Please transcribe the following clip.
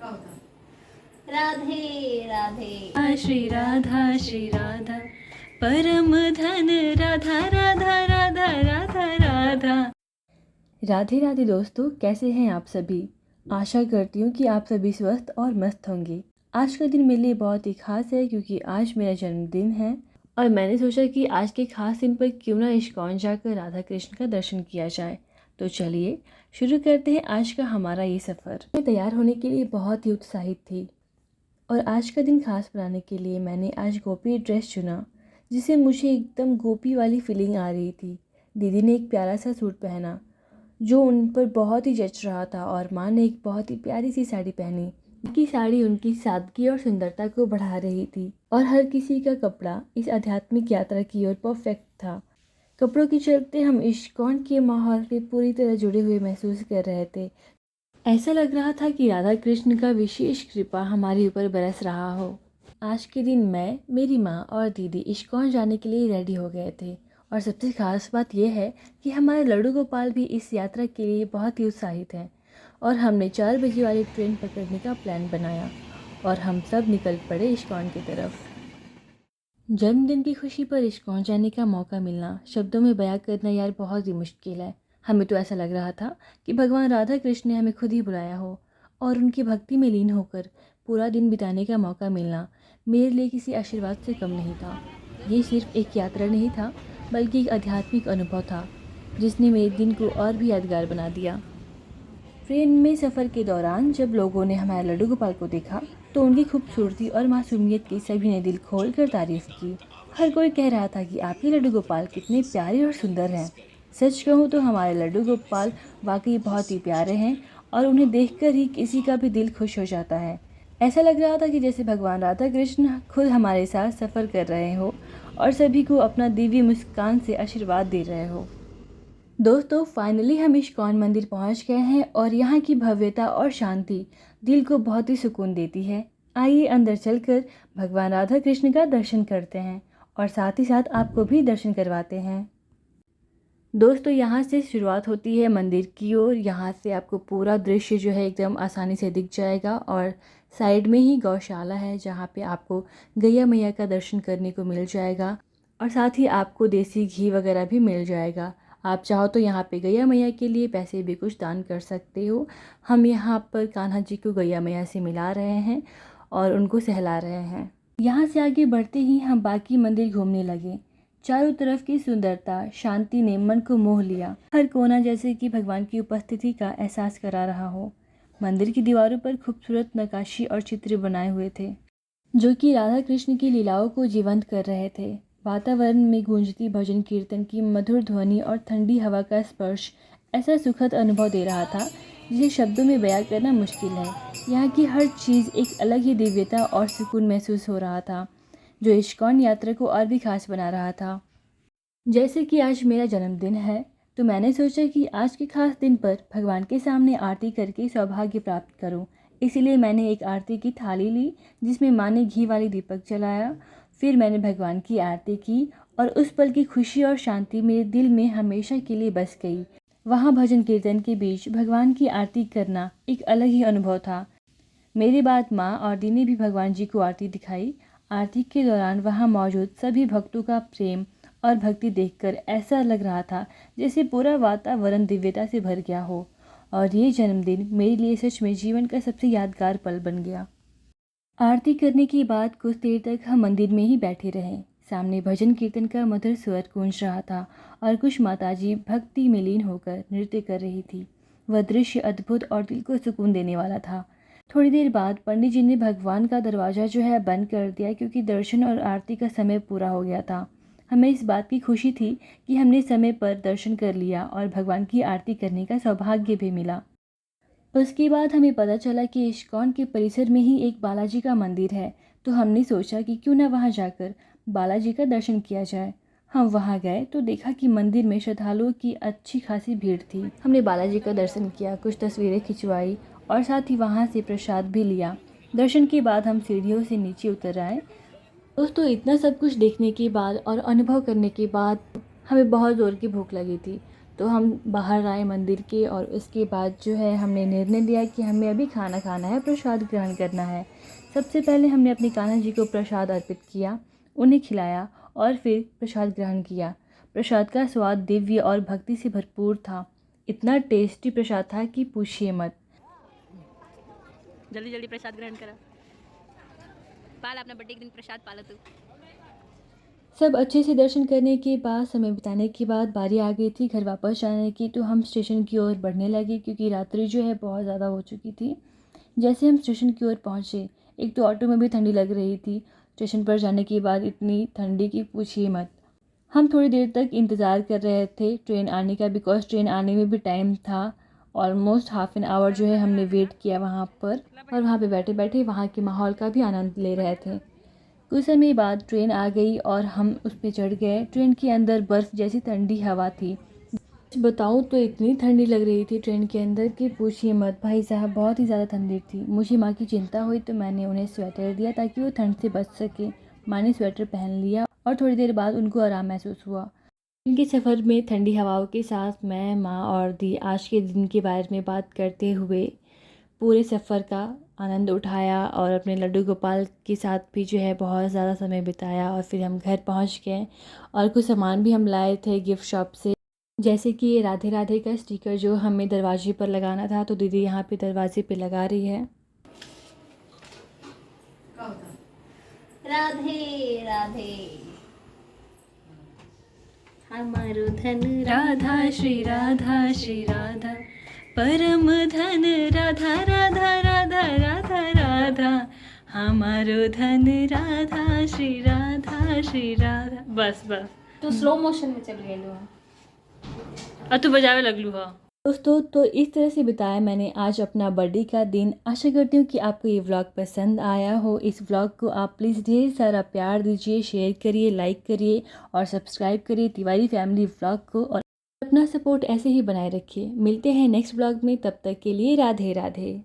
राधे राधे श्री राधा परम धन राधा राधा राधा राधा राधा। राधे राधे दोस्तों, कैसे हैं आप सभी। आशा करती हूँ कि आप सभी स्वस्थ और मस्त होंगे। आज का दिन मेरे लिए बहुत ही खास है क्योंकि आज मेरा जन्मदिन है और मैंने सोचा कि आज के खास दिन पर क्यों ना इस्कॉन जाकर राधा कृष्ण का दर्शन किया जाए। तो चलिए शुरू करते हैं आज का हमारा ये सफ़र। मैं तैयार होने के लिए बहुत ही उत्साहित थी और आज का दिन खास बनाने के लिए मैंने आज गोपी ड्रेस चुना, जिसे मुझे एकदम गोपी वाली फीलिंग आ रही थी। दीदी ने एक प्यारा सा सूट पहना जो उन पर बहुत ही जच रहा था और माँ ने एक बहुत ही प्यारी सी साड़ी पहनी। उनकी साड़ी उनकी सादगी और सुंदरता को बढ़ा रही थी और हर किसी का कपड़ा इस आध्यात्मिक यात्रा की ओर परफेक्ट था। कपड़ों के चलते हम इस्कॉन के माहौल से पूरी तरह जुड़े हुए महसूस कर रहे थे। ऐसा लग रहा था कि राधा कृष्ण का विशेष कृपा हमारे ऊपर बरस रहा हो। आज के दिन मैं, मेरी माँ और दीदी इस्कॉन जाने के लिए रेडी हो गए थे और सबसे खास बात यह है कि हमारे लड्डू गोपाल भी इस यात्रा के लिए बहुत ही उत्साहित हैं और हमने 4 बजे वाली ट्रेन पकड़ने का प्लान बनाया और हम सब निकल पड़े इस्कॉन की तरफ। जन्मदिन की खुशी पर इस्कॉन जाने का मौका मिलना शब्दों में बयां करना यार बहुत ही मुश्किल है। हमें तो ऐसा लग रहा था कि भगवान राधा कृष्ण ने हमें खुद ही बुलाया हो और उनकी भक्ति में लीन होकर पूरा दिन बिताने का मौका मिलना मेरे लिए किसी आशीर्वाद से कम नहीं था। ये सिर्फ एक यात्रा नहीं था बल्कि एक आध्यात्मिक अनुभव था जिसने मेरे दिन को और भी यादगार बना दिया। ट्रेन में सफ़र के दौरान जब लोगों ने हमारे लड्डू गोपाल को देखा तो उनकी खूबसूरती और मासूमियत की सभी ने दिल खोल कर तारीफ़ की। हर कोई कह रहा था कि आपके लड्डू गोपाल कितने प्यारे और सुंदर हैं। सच कहूँ तो हमारे लड्डू गोपाल वाकई बहुत ही प्यारे हैं और उन्हें देखकर ही किसी का भी दिल खुश हो जाता है। ऐसा लग रहा था कि जैसे भगवान राधा कृष्ण खुद हमारे साथ सफ़र कर रहे हो और सभी को अपना दिव्य मुस्कान से आशीर्वाद दे रहे हो। दोस्तों, फाइनली हम इस्कॉन मंदिर पहुंच गए हैं और यहाँ की भव्यता और शांति दिल को बहुत ही सुकून देती है। आइए अंदर चलकर भगवान राधा कृष्ण का दर्शन करते हैं और साथ ही साथ आपको भी दर्शन करवाते हैं। दोस्तों, यहाँ से शुरुआत होती है मंदिर की ओर। यहाँ से आपको पूरा दृश्य जो है एकदम आसानी से दिख जाएगा और साइड में ही गौशाला है जहाँ पे आपको गैया मैया का दर्शन करने को मिल जाएगा और साथ ही आपको देसी घी वगैरह भी मिल जाएगा। आप चाहो तो यहाँ पे गैया मैया के लिए पैसे भी कुछ दान कर सकते हो। हम यहाँ पर कान्हा जी को गैया मैया से मिला रहे हैं और उनको सहला रहे हैं। यहाँ से आगे बढ़ते ही हम बाकी मंदिर घूमने लगे। चारों तरफ की सुंदरता, शांति ने मन को मोह लिया। हर कोना जैसे कि भगवान की उपस्थिति का एहसास करा रहा हो। मंदिर की दीवारों पर खूबसूरत नक्काशी और चित्र बनाए हुए थे जो कि राधा कृष्ण की लीलाओं को जीवंत कर रहे थे। वातावरण में गूंजती भजन कीर्तन की मधुर ध्वनि और ठंडी हवा का स्पर्श ऐसा सुखद अनुभव दे रहा था जिसे शब्दों में बयां करना मुश्किल है। यहाँ की हर चीज़ एक अलग ही दिव्यता और सुकून महसूस हो रहा था जो इस्कॉन यात्रा को और भी खास बना रहा था। जैसे कि आज मेरा जन्मदिन है तो मैंने सोचा कि आज के खास दिन पर भगवान के सामने आरती करके सौभाग्य प्राप्त करूं। इसीलिए मैंने एक आरती की थाली ली जिसमें माँ ने घी वाली दीपक जलाया। फिर मैंने भगवान की आरती की और उस पल की खुशी और शांति मेरे दिल में हमेशा के लिए बस गई। वहाँ भजन कीर्तन के बीच भगवान की आरती करना एक अलग ही अनुभव था। मेरी बाद माँ और दी ने भी भगवान जी को आरती दिखाई। आरती के दौरान वहाँ मौजूद सभी भक्तों का प्रेम और भक्ति देखकर ऐसा लग रहा था जैसे पूरा वातावरण दिव्यता से भर गया हो और ये जन्मदिन मेरे लिए सच में जीवन का सबसे यादगार पल बन गया। आरती करने के बाद कुछ देर तक हम मंदिर में ही बैठे रहे। सामने भजन कीर्तन का मधुर स्वर गूंज रहा था और कुछ माताजी भक्ति में लीन होकर नृत्य कर रही थी। वह दृश्य अद्भुत और दिल को सुकून देने वाला था। थोड़ी देर बाद पंडित जी ने भगवान का दरवाज़ा जो है बंद कर दिया क्योंकि दर्शन और आरती का समय पूरा हो गया था। हमें इस बात की खुशी थी कि हमने समय पर दर्शन कर लिया और भगवान की आरती करने का सौभाग्य भी मिला। उसके बाद हमें पता चला कि इस्कॉन के परिसर में ही एक बालाजी का मंदिर है तो हमने सोचा कि क्यों ना वहाँ जाकर बालाजी का दर्शन किया जाए। हम वहाँ गए तो देखा कि मंदिर में श्रद्धालुओं की अच्छी खासी भीड़ थी। हमने बालाजी का दर्शन किया, कुछ तस्वीरें खिंचवाई और साथ ही वहाँ से प्रसाद भी लिया। दर्शन के बाद हम सीढ़ियों से नीचे उतर आए। दोस्तों, इतना सब कुछ देखने के बाद और अनुभव करने के बाद हमें बहुत ज़ोर की भूख लगी थी तो हम बाहर आए मंदिर के और उसके बाद जो है हमने निर्णय लिया कि हमें अभी खाना खाना है, प्रसाद ग्रहण करना है। सबसे पहले हमने अपने कान्हा जी को प्रसाद अर्पित किया, उन्हें खिलाया और फिर प्रसाद ग्रहण किया। प्रसाद का स्वाद दिव्य और भक्ति से भरपूर था। इतना टेस्टी प्रसाद था कि पूछिए मत। जल्दी जल्दी प्रसाद ग्रहण करा। पाल अपना बर्थडे के दिन प्रसाद पाला तू। सब अच्छे से दर्शन करने के बाद, समय बिताने के बाद बारी आ गई थी घर वापस जाने की। तो हम स्टेशन की ओर बढ़ने लगे क्योंकि रात्रि जो है बहुत ज़्यादा हो चुकी थी। जैसे हम स्टेशन की ओर पहुँचे, एक तो ऑटो में भी ठंडी लग रही थी। स्टेशन पर जाने के बाद इतनी ठंडी की पूछिए मत। हम थोड़ी देर तक इंतज़ार कर रहे थे ट्रेन आने का, बिकॉज़ ट्रेन आने में भी टाइम था। ऑलमोस्ट हाफ एन आवर जो है हमने वेट किया वहाँ पर, और वहाँ पे बैठे बैठे वहाँ के माहौल का भी आनंद ले रहे थे। कुछ समय बाद ट्रेन आ गई और हम उस पर चढ़ गए। ट्रेन के अंदर बर्फ़ जैसी ठंडी हवा थी। बताऊँ तो इतनी ठंडी लग रही थी ट्रेन के अंदर कि पूछिए मत। भाई साहब बहुत ही ज़्यादा ठंडी थी। मुझे माँ की चिंता हुई तो मैंने उन्हें स्वेटर दिया ताकि वो ठंड से बच सके। माँ ने स्वेटर पहन लिया और थोड़ी देर बाद उनको आराम महसूस हुआ। इनके सफ़र में ठंडी हवाओं के साथ मैं, माँ और दी आज के दिन के बारे में बात करते हुए पूरे सफ़र का आनंद उठाया और अपने लड्डू गोपाल के साथ भी जो है बहुत ज़्यादा समय बिताया। और फिर हम घर पहुंच गए और कुछ सामान भी हम लाए थे गिफ्ट शॉप से, जैसे कि ये राधे राधे का स्टिकर जो हमें दरवाजे पर लगाना था, तो दीदी यहाँ पे दरवाजे पे लगा रही है। राधे राधे हमारो धन राधा श्री राधा परम धन राधा राधा राधा राधा राधा हमारो धन राधा श्री राधा। बस बस तू स्लो मोशन में चल गई लो। अब तू बजावे लगलू हा। दोस्तों, तो इस तरह से बिताया मैंने आज अपना बर्थडे का दिन। आशा करती हूँ कि आपको ये व्लॉग पसंद आया हो। इस व्लॉग को आप प्लीज़ ढेर सारा प्यार दीजिए, शेयर करिए, लाइक करिए और सब्सक्राइब करिए तिवारी फैमिली व्लॉग को, और अपना सपोर्ट ऐसे ही बनाए रखिए। मिलते हैं नेक्स्ट व्लॉग में, तब तक के लिए राधे राधे।